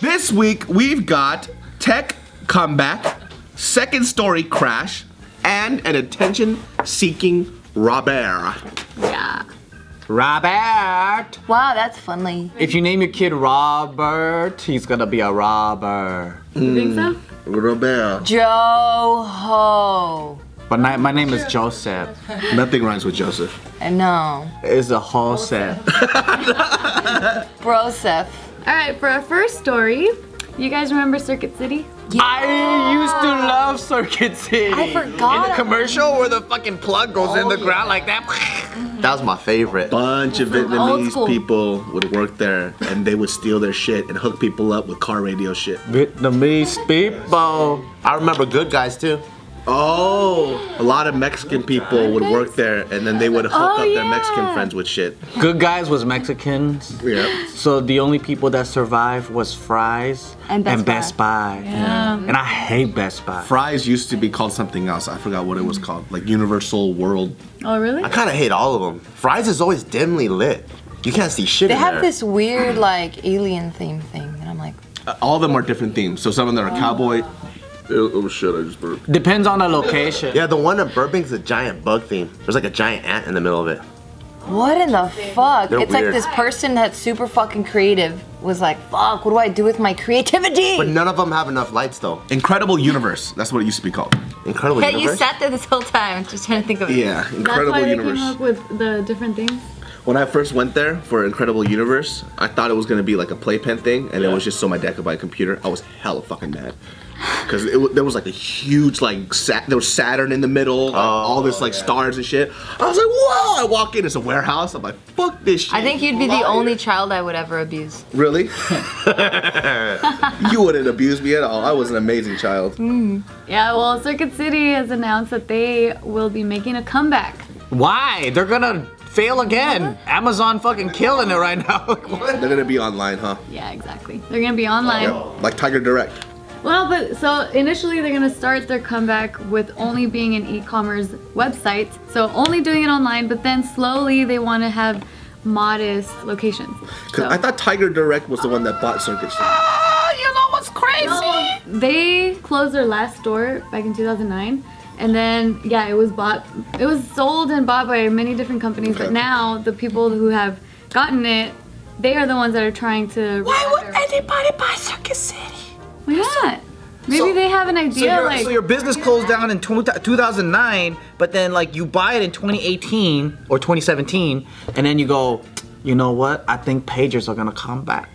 This week we've got tech comeback, second story crash, and an attention-seeking robber. Yeah. Robert! Wow, that's funny. If you name your kid Robert, he's gonna be a robber. You think so? Robert. Joe-ho. But my name is Joseph. Nothing rhymes with Joseph. No. It's a Joseph. Broseph. All right, for our first story, you guys remember Circuit City? Yeah. I used to love Circuit City. I forgot. In the commercial where the fucking plug goes in the ground like that. That was my favorite. Bunch of Old Vietnamese school. people would work there, and they would steal their shit and hook people up with car radio shit. Vietnamese people. I remember Good Guys too. Oh, a lot of Mexican people would work there, and then they would hook up their Mexican friends with shit. Good Guys was Mexicans. Yeah. So the only people that survived was Fry's And Best Buy. Yeah. And I hate Best Buy. Fry's used to be called something else. I forgot what it was called. Like Universal World. Oh, really? I kind of hate all of them. Fry's is always dimly lit. You can't see shit They in have there. this weird, like, alien theme thing, and I'm like, All of them are different themes. So some of them are cowboy. Oh shit, I just burped. Depends on the location. Yeah, the one in Burbank's a giant bug theme. There's like a giant ant in the middle of it. what in the fuck? They're It's like weird. this person that's super fucking creative was like, fuck, what do I do with my creativity? But none of them have enough lights though. Incredible Universe. That's what it used to be called. Incredible Yeah, you Universe. sat there this whole time just trying to think of it. Yeah, That's Incredible why they Universe. came up with the different things? When I first went there for Incredible Universe, I thought it was gonna be like a playpen thing, and it was just so my dad could buy a computer. I was hella fucking mad. Cause there was like a huge there was Saturn in the middle, like, all this like stars and shit. I was like, whoa! I walk in, it's a warehouse. I'm like, fuck this shit. I think you'd be the only child I would ever abuse. Really? You wouldn't abuse me at all. I was an amazing child. Yeah, well, Circuit City has announced that they will be making a comeback. Why? They're gonna fail again. Amazon fucking killing it right now. What? They're gonna be online, huh? Yeah, exactly. They're gonna be online. Like Tiger Direct. Well, but so initially they're gonna start their comeback with only being an e-commerce website, so only doing it online. But then slowly they want to have modest locations. Cause I thought Tiger Direct was the one that bought Circuit City. Oh, you know what's crazy? They closed their last store back in 2009, and then yeah, it was sold and bought by many different companies. Okay. But now the people who have gotten it, they are the ones that are trying to. Why would anybody buy Circuit City? Why not? Maybe they have an idea like. So your business closed down in 2009, but then like you buy it in 2018 or 2017, And then you go, you know what? I think pagers are gonna come back.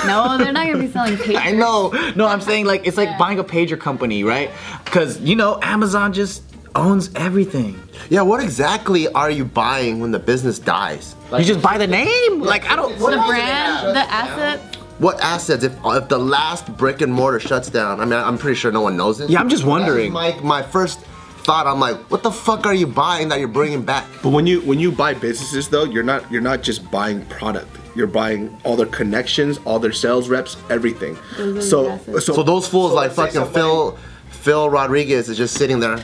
No, they're not gonna be selling paper. I know. No, I'm saying like it's like buying a pager company, right? Because you know Amazon just owns everything. Yeah, what exactly are you buying when the business dies? You just buy the name. Like I don't. The brand, the assets. What assets if the last brick and mortar shuts down? I mean, I'm pretty sure no one knows it. Yeah, I'm just wondering. My first thought, I'm like, what the fuck are you buying that you're bringing back? But when you buy businesses though, you're not just buying product. You're buying all their connections, all their sales reps, everything. So those fools like fucking Phil Rodriguez is just sitting there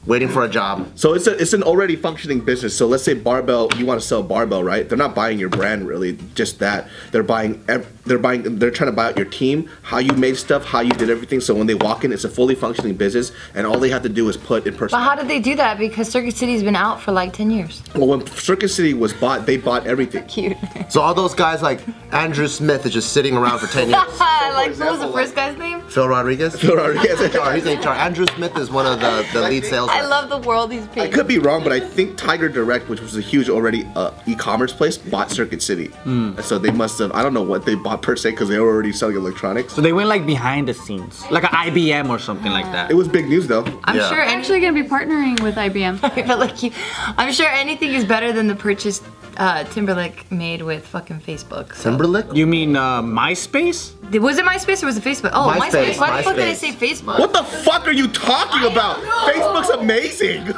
waiting for a job. So it's an already functioning business. So let's say barbell, you want to sell barbell, right? They're not buying your brand really, just that. They're trying to buy out your team, how you made stuff, how you did everything. So when they walk in, it's a fully functioning business, and all they have to do is put in person. But how did they do that? Because Circuit City's been out for like 10 years. Well, when Circuit City was bought, they bought everything. Cute. So all those guys like Andrew Smith is just sitting around for 10 years. Like, what was the first guy's name? Phil Rodriguez? Phil Rodriguez. He's in charge. Andrew Smith is one of the lead sales I reps. love the world he's I painting. could be wrong, but I think Tiger Direct, which was a huge already e-commerce place, bought Circuit City. And so they must have, I don't know what they bought per se, because they were already selling electronics. So they went like behind the scenes, like an IBM or something like that. It was big news though. I'm Yeah. sure They're actually gonna be partnering with IBM. but like I'm sure anything is better than the purchase Timberlake made with fucking Facebook. So. Timberlake? You mean MySpace? Was it MySpace or was it Facebook? Oh, MySpace, MySpace. Why the fuck did I MySpace. say Facebook? What the fuck are you talking about? Facebook's amazing.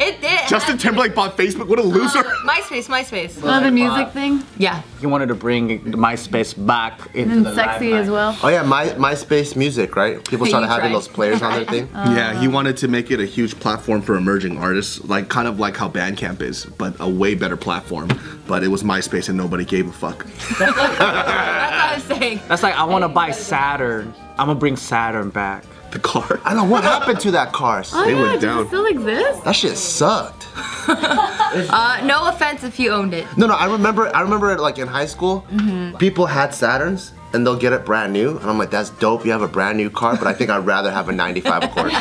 It did. Justin Timberlake bought Facebook. What a loser. MySpace. Oh, the music thing? Yeah. He wanted to bring MySpace back into And the sexy limelight. as well. Oh yeah, MySpace music, right? People started You having tried. those players on their thing. Yeah, he wanted to make it a huge platform for emerging artists, like kind of like how Bandcamp is, but a way better platform. But it was MySpace and nobody gave a fuck. That's how I was saying. That's like I want to buy Saturn. I'm gonna bring Saturn back. The car. I don't know what happened to that car. Oh, They yeah, went does down. it still exist? That shit sucked. No offense if you owned it. No, I remember like in high school, people had Saturns and they'll get it brand new. And I'm like, that's dope, you have a brand new car, but I think I'd rather have a 95 Accord.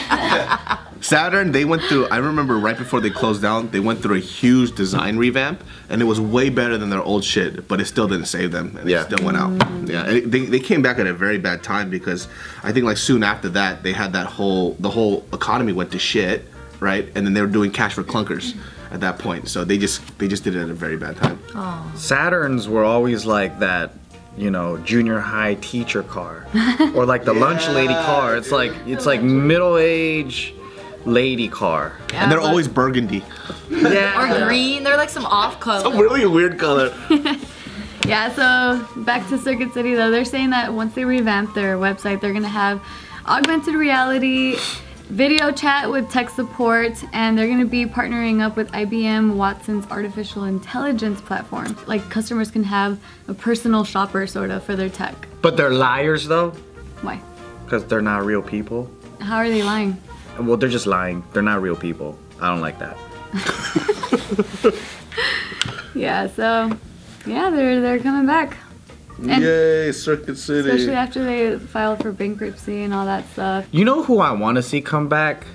Saturn, they went through, I remember right before they closed down, they went through a huge design revamp, and it was way better than their old shit, but it still didn't save them, and Yeah. it still went out. Yeah, and they came back at a very bad time because I think like soon after that, they had the whole economy went to shit, right? And then they were doing cash for clunkers at that point, so they just did it at a very bad time. Saturns were always like that, you know, junior high teacher car, or like the lunch lady car. It's like middle age lady car. And they're always burgundy. Or green. They're like some off color. A really weird color. Yeah, so back to Circuit City though, they're saying that once they revamp their website, they're gonna have augmented reality, video chat with tech support, and they're gonna be partnering up with IBM Watson's artificial intelligence platform. Like customers can have a personal shopper sort of for their tech. But they're liars though, Why? because they're not real people. How are they lying? Well, they're just lying. They're not real people. I don't like that. Yeah, so yeah, they're coming back. And Yay, Circuit City. especially after they filed for bankruptcy and all that stuff. You know who I want to see come back?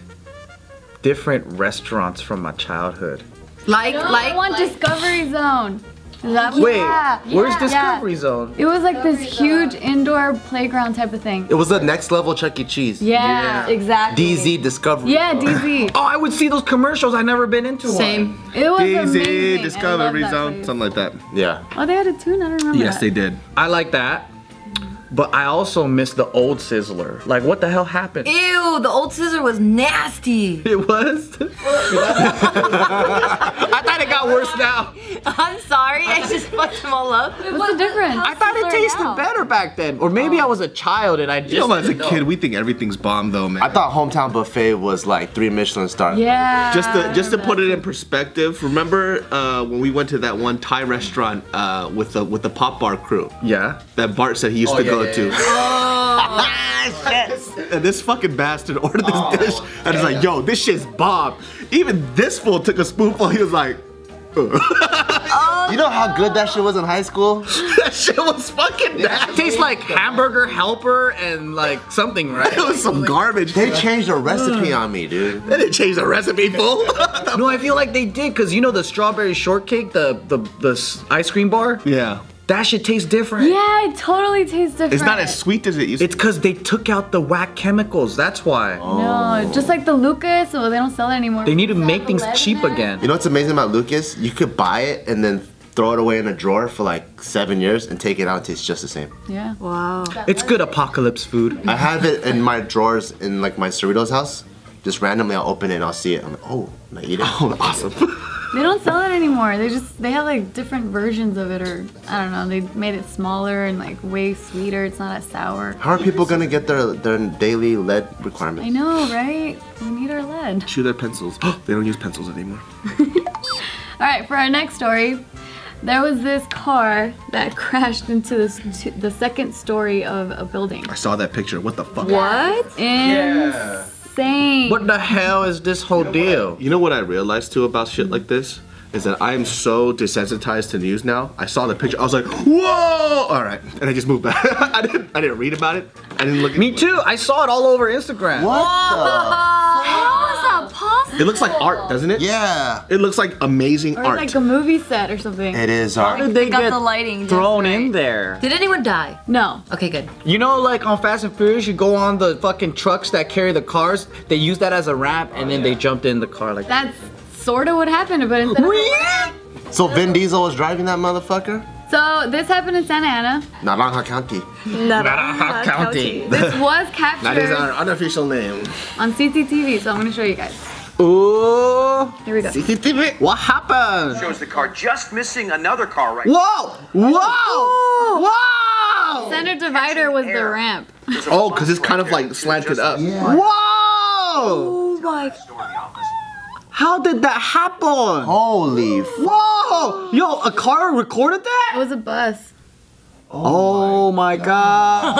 Different restaurants from my childhood. I want Discovery Zone. Is that Wait, yeah, where's yeah. Discovery Zone? It was like this huge indoor playground type of thing. It was the next level Chuck E. Cheese. Yeah, exactly. DZ Discovery. Yeah, DZ. Oh, I would see those commercials. I never been into one. Same. It was amazing. DZ I Discovery love that Zone, place. something like that. Yeah. Oh, they had a tune? I don't remember Yes, that. they did. I like that. But I also miss the old Sizzler. Like, what the hell happened? Ew, the old scissor was nasty. It was? I thought it got worse now. I'm sorry, I just fucked them all up. What's the difference? I thought it tasted better back then. Or maybe I was a child and I just You know, as a didn't know. kid, we think everything's bomb though, man. I thought Hometown Buffet was like 3 Michelin stars. Yeah. Just to put it in perspective, remember when we went to that one Thai restaurant with the Pop Bar crew Yeah. that Bart said he used to yeah, go yeah, to? And this fucking bastard ordered this dish and it's like, yo, this shit's bomb. Even this fool took a spoonful. He was like, You know how good that shit was in high school? that shit was fucking It nasty. tastes like hamburger helper and like something, right? It was some garbage. They changed the recipe on me, dude. They didn't change the recipe, fool. No, I feel like they did, because you know the strawberry shortcake, the ice cream bar? Yeah. That shit tastes different. Yeah, it totally tastes different. It's not as sweet as it used to. It's because they took out the whack chemicals, that's why. No, just like the Lucas, so they don't sell it anymore. They need to make things cheap again. You know what's amazing about Lucas? You could buy it and then throw it away in a drawer for like 7 years and take it out and it's just the same. Yeah. Wow. It's good apocalypse food. I have it in my drawers in like my Cerritos house. Just randomly I'll open it and I'll see it. I'm like, oh, and I eat it. Oh, awesome. They don't sell it anymore. They have like different versions of it, or I don't know. They made it smaller and like way sweeter. It's not as sour. How are people gonna get their daily lead I requirements? know, right? We need our lead. Chew their pencils. They don't use pencils anymore. All right, for our next story, there was this car that crashed into the second story of a building. I saw that picture. What the fuck? What? Insane. What the hell is this whole deal? You know what I realized too about shit like this? Is that I am so desensitized to news now. I saw the picture, I was like, whoa! Alright. And I just moved back. I didn't read about it. I didn't look at Me too. I saw it all over Instagram. What How is that possible? It looks like art, doesn't it? the? Yeah. It looks like amazing Or art. like a movie set or something. It is How art. did they got get the lighting thrown just in right. there? Did anyone die? No. Okay, good. You know, like on Fast and Furious, you go on the fucking trucks that carry the cars. They use that as a ramp, and then they jumped in the car like. That's sort of what happened, but instead of So Vin Diesel was driving that motherfucker? So this happened in Santa Ana. Naranja County. Naranja County. This was That is captured our unofficial name. on CCTV, so I'm gonna show you guys. Ooh. Here we go. CCTV. What happened? Shows the car just missing another car right Whoa! Whoa! Whoa! Center divider was the Air. ramp. Oh, because it's kind of like slanted up. Whoa! Oh my. How did that happen? Holy Whoa! Yo, a car recorded It that? was a bus. Oh my god.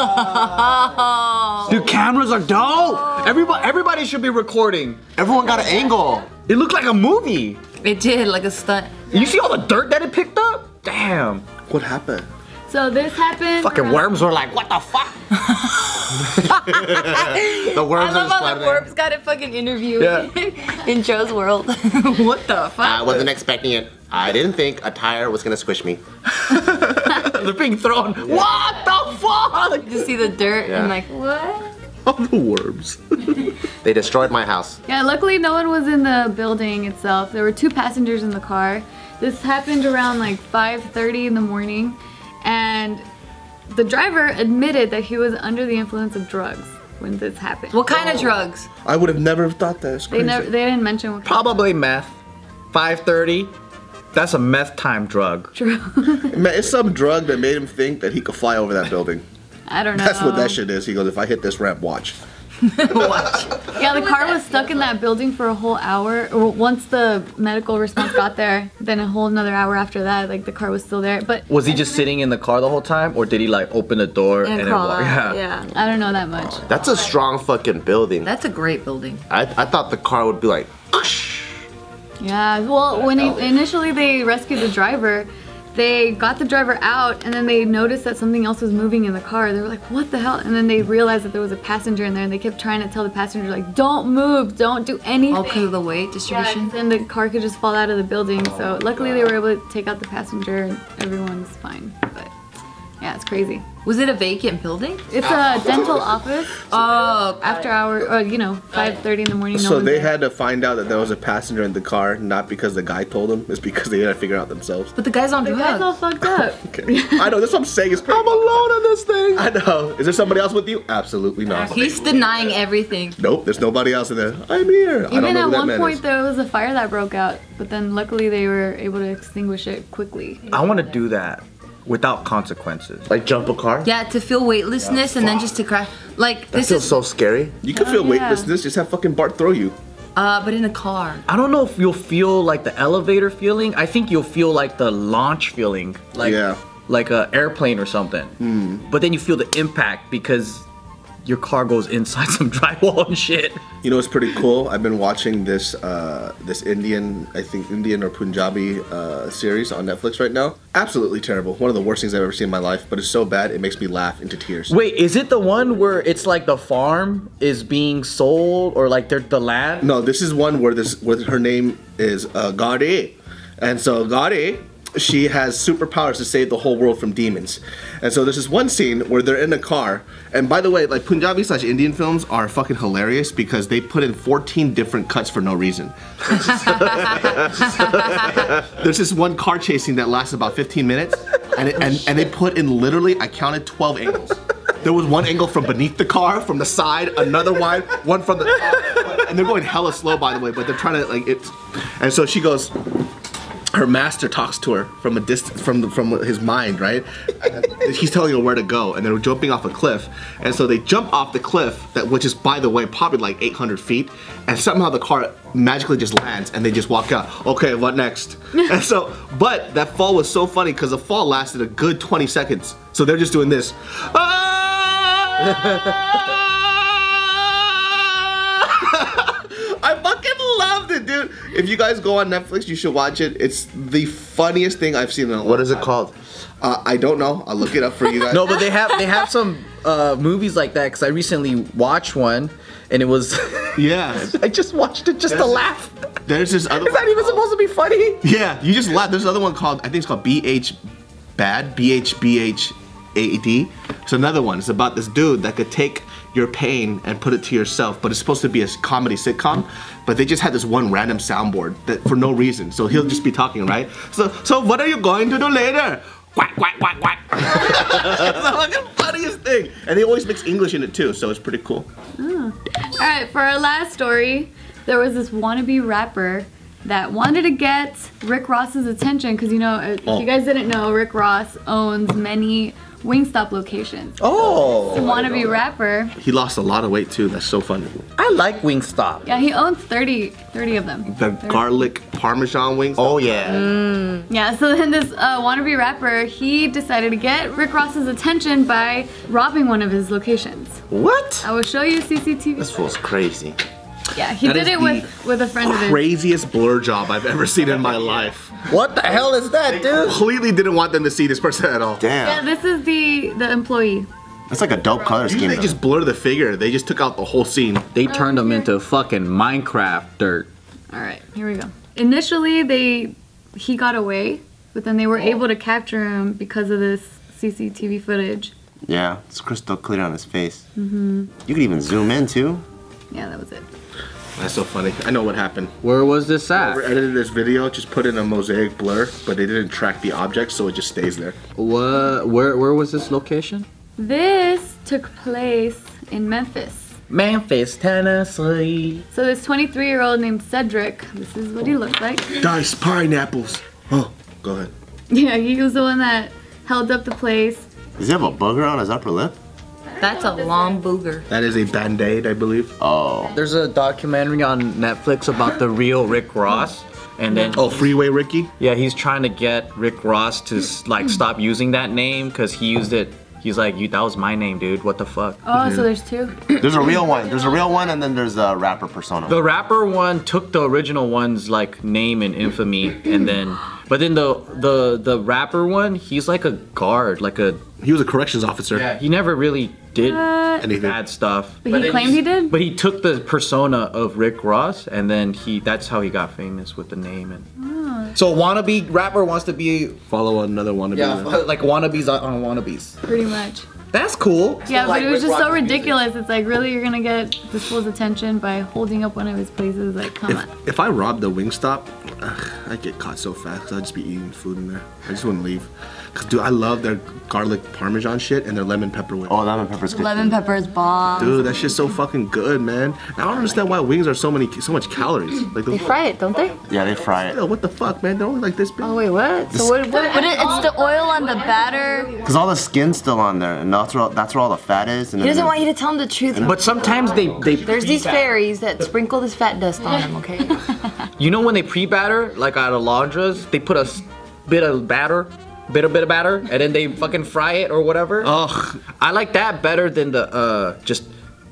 Dude, cameras are dope. Everybody should be recording. Everyone got an angle. It looked like a movie. It did, like a stunt. You see all the dirt that it picked up? Damn. What happened? So this happened. Fucking worms were like, what the fuck? The worms I are love just how flying the there. worms got a fucking interview Yeah. in Joe's world. What the fuck? I wasn't expecting it. I didn't think a tire was gonna squish me. They're being thrown. What the fuck? You just see the dirt Yeah. and like, what? Oh, the worms. They destroyed my house. Yeah, luckily no one was in the building itself. There were 2 passengers in the car. This happened around like 5:30 in the morning, and the driver admitted that he was under the influence of drugs when this happened. What kind of drugs? I would have never thought that. It's They crazy. didn't mention what kind. Probably meth. 5:30. That's a meth time drug. True. Man, it's some drug that made him think that he could fly over that building. I don't know. That's what that shit is. He goes, if I hit this ramp, watch. Watch. Yeah, the car was stuck in that building for a whole hour. Or once the medical response got there, then a whole another hour after that, like the car was still there. But Was he just sitting in the car the whole time, or did he like open the door And then crawl walk? out. Yeah. Yeah. I don't know that much. That's a strong fucking building. That's a great building. I thought the car would be like, Yeah, well, when initially they rescued the driver, they got the driver out and then they noticed that something else was moving in the car. They were like, what the hell? And then they realized that there was a passenger in there and they kept trying to tell the passenger, like, don't move, don't do anything. All because of the weight Yeah, distribution. and the car could just fall out of the building. So luckily they were able to take out the passenger and everyone's fine. But yeah, it's crazy. Was it a vacant building? It's a dental office. Oh, After hour, or 5:30 in the morning. No So one's they there. had to find out that there was a passenger in the car, not because the guy told them, it's because they had to figure out themselves. but the guy's on The guy's all drugs. fucked up. Okay. I know, that's what I'm saying. It's pretty. I'm alone in this thing. I know. Is there somebody else with you? Absolutely not. He's denying everything. Nope, there's nobody else in there. I'm here. I don't Even know at who that one man point is. there was a fire that broke out, but then luckily they were able to extinguish it quickly. I want to do that without consequences. like jump a car? Yeah, to feel weightlessness and then just to crash. Like, That this feels is, so scary. You can feel yeah. weightlessness, just have fucking Bart throw you. but in a car. I don't know if you'll feel like the elevator feeling. I think you'll feel like the launch feeling, like Yeah. like a airplane or something. But then you feel the impact because your car goes inside some drywall and shit. You know, it's pretty cool. I've been watching this this Indian, I think Indian or Punjabi series on Netflix right now. Absolutely terrible. One of the worst things I've ever seen in my life, but it's so bad it makes me laugh into tears. Wait, is it the one where it's like the farm is being sold or like they're the land? No, this is one where her name is Gauri, and so Gauri, she has superpowers to save the whole world from demons. And so there's this one scene where they're in a car, and by the way, like Punjabi/Indian films are fucking hilarious because they put in 14 different cuts for no reason. There's this one car chasing that lasts about 15 minutes, and they put in literally, I counted 12 angles. There was one angle from beneath the car, from the side, another one from the top, and they're going hella slow, by the way, but they're trying to like it's. And so she goes. Her master talks to her from a distance, from his mind, right? He's telling her where to go, and they're jumping off a cliff. And so they jump off the cliff, which is, by the way, probably like 800 feet. And somehow the car magically just lands, and they just walk out. Okay, what next? And so, but that fall was so funny because the fall lasted a good 20 seconds. So they're just doing this. I fucking loved it, dude. If you guys go on Netflix, you should watch it. It's the funniest thing I've seen in a long What is it time. called? I don't know. I'll look it up for you guys. No, but they have some movies like that because I recently watched one and it was Yeah. I just watched it just to laugh. There's this other Is that even supposed to be funny? Yeah, you just laugh. There's another one called, I think it's called BH Bad. BHBHAD. It's another one. It's about this dude that could take your pain and put it to yourself, but it's supposed to be a comedy sitcom, but they just had this one random soundboard that for no reason. So he'll just be talking, right? So what are you going to do later? Quack, quack, quack, quack. It's the fucking funniest thing. And he always makes English in it too, so it's pretty cool. Alright, for our last story, there was this wannabe rapper that wanted to get Rick Ross's attention because, if you guys didn't know, Rick Ross owns many Wingstop locations. Oh, The wannabe rapper. He lost a lot of weight too. That's so funny. I like Wingstop. Yeah, he owns 30 of them. The garlic parmesan wings. Oh yeah. Yeah, so then this wannabe rapper, he decided to get Rick Ross's attention by robbing one of his locations. What? I will show you CCTV. This fool's crazy. Yeah, he That did is it with a friend of his. Craziest blur job I've ever seen in my life. What the hell is that, dude? Completely didn't want them to see this person at all. Damn. Yeah, this is the employee. That's like a dope color scheme. They though. just blur the figure. They just took out the whole scene. They turned him into fucking Minecraft dirt. All right, here we go. Initially, he got away, but then they were able to capture him because of this CCTV footage. Yeah, it's crystal clear on his face. You could even zoom in too. Yeah, that was it. That's so funny. I know what happened. Where was this at? Whoever edited this video just put in a mosaic blur, but they didn't track the object, so it just stays there. What? Where was this location? This took place in Memphis. Memphis, Tennessee. So this 23-year-old named Cedric, this is what he looked like. Diced pineapples. Oh, go ahead. Yeah, he was the one that held up the place. Does he have a booger on his upper lip? That's a long booger. That is a band-aid, I believe. Oh. There's a documentary on Netflix about the real Rick Ross. And then, Oh, Freeway Ricky? yeah, he's trying to get Rick Ross to like stop using that name because he used it. He's like, that was my name, dude. What the fuck? Oh, so there's two. There's a real one. There's a real one, and then there's a rapper persona. The rapper one took the original one's like name and infamy, and then, but then the rapper one, he's like a guard, like a. He was a corrections officer. Yeah, he never really did Anything. bad stuff. But he claimed he did? But he took the persona of Rick Ross, and then that's how he got famous with the name. And so a wannabe rapper wants to be Follow another wannabe. like wannabes on wannabes. Pretty much. That's cool. Yeah, Like but it was Rick just so Ross's music. ridiculous. It's like, really, you're gonna get this fool's attention by holding up one of his places? Like, come on. If I robbed the Wingstop, I'd get caught so fast because I'd just be eating food in there. I just wouldn't leave. Cause dude, I love their garlic parmesan shit and their lemon pepper wings. Oh, lemon pepper's good. Lemon pepper is bomb. Dude, that shit's so fucking good, man. I don't understand why wings are so much calories. Like They fry it, don't they? Yeah, they fry it. Yo, what the fuck, man? They're only like this big. Oh wait, what? So what? But it's the oil on the batter. Cause all the skin's still on there, and that's where all the fat is. And He then doesn't want you to tell him the truth. But sometimes they There's these fairies that sprinkle this fat dust on them, okay? you know when they pre-batter like out of laundras, they put a bit of batter, bit of batter, and then they fucking fry it or whatever. Ugh. I like that better than the just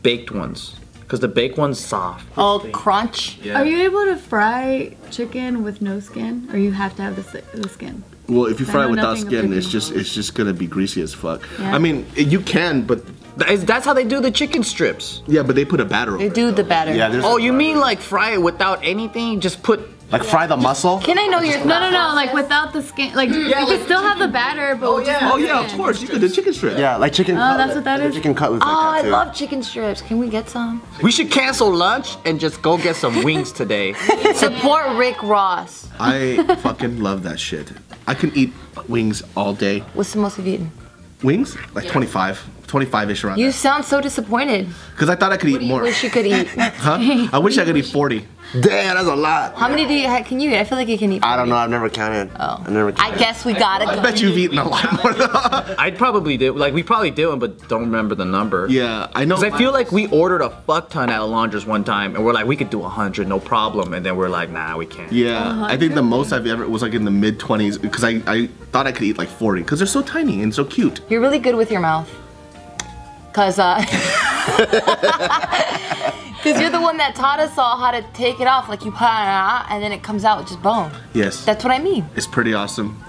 baked ones, cause the baked one's soft. Oh, crunch. Yeah. Are you able to fry chicken with no skin, or you have to have the skin? Well, if you fry know it without nothing of skin, chicken. it's just gonna be greasy as fuck. Yeah. I mean, you can, but That's how they do the chicken strips. yeah, but they put a batter over They it. do the batter. Yeah, there's Oh, you mean like fry it without anything? Just put. like fry the muscle. Can I know your No, like without the skin. Like, you can still have the batter, but with just Oh the yeah, of skin. course. You could do chicken strip. Yeah, like chicken. Oh, that's what that is? Chicken cutlets Oh, like I that too. love chicken strips. Can we get some? We should cancel lunch and just go get some wings today. Support Rick Ross. I fucking love that shit. I can eat wings all day. What's the most you've eaten? Wings? Like 25-ish around You there. sound so disappointed. Because I thought I could eat more. Wish you could eat. Huh? I wish I could eat 40. Damn, that's a lot. How many can you eat? I feel like you can eat. I don't know. I've never counted. Oh. I've never counted. I guess we gotta I go. bet you've eaten a lot more than I'd probably do. Like we probably do, but don't remember the number. Yeah, I know. Cause I feel like we ordered a fuck ton at Alondra's one time, and we're like, we could do 100, no problem. And then we're like, nah, we can't. Yeah, I think the most I've ever was like in the mid 20s because I thought I could eat like 40 because they're so tiny and so cute. You're really good with your mouth. Cause Cause you're the one that taught us all how to take it off, like you and then it comes out just bone. Yes. That's what I mean. It's pretty awesome.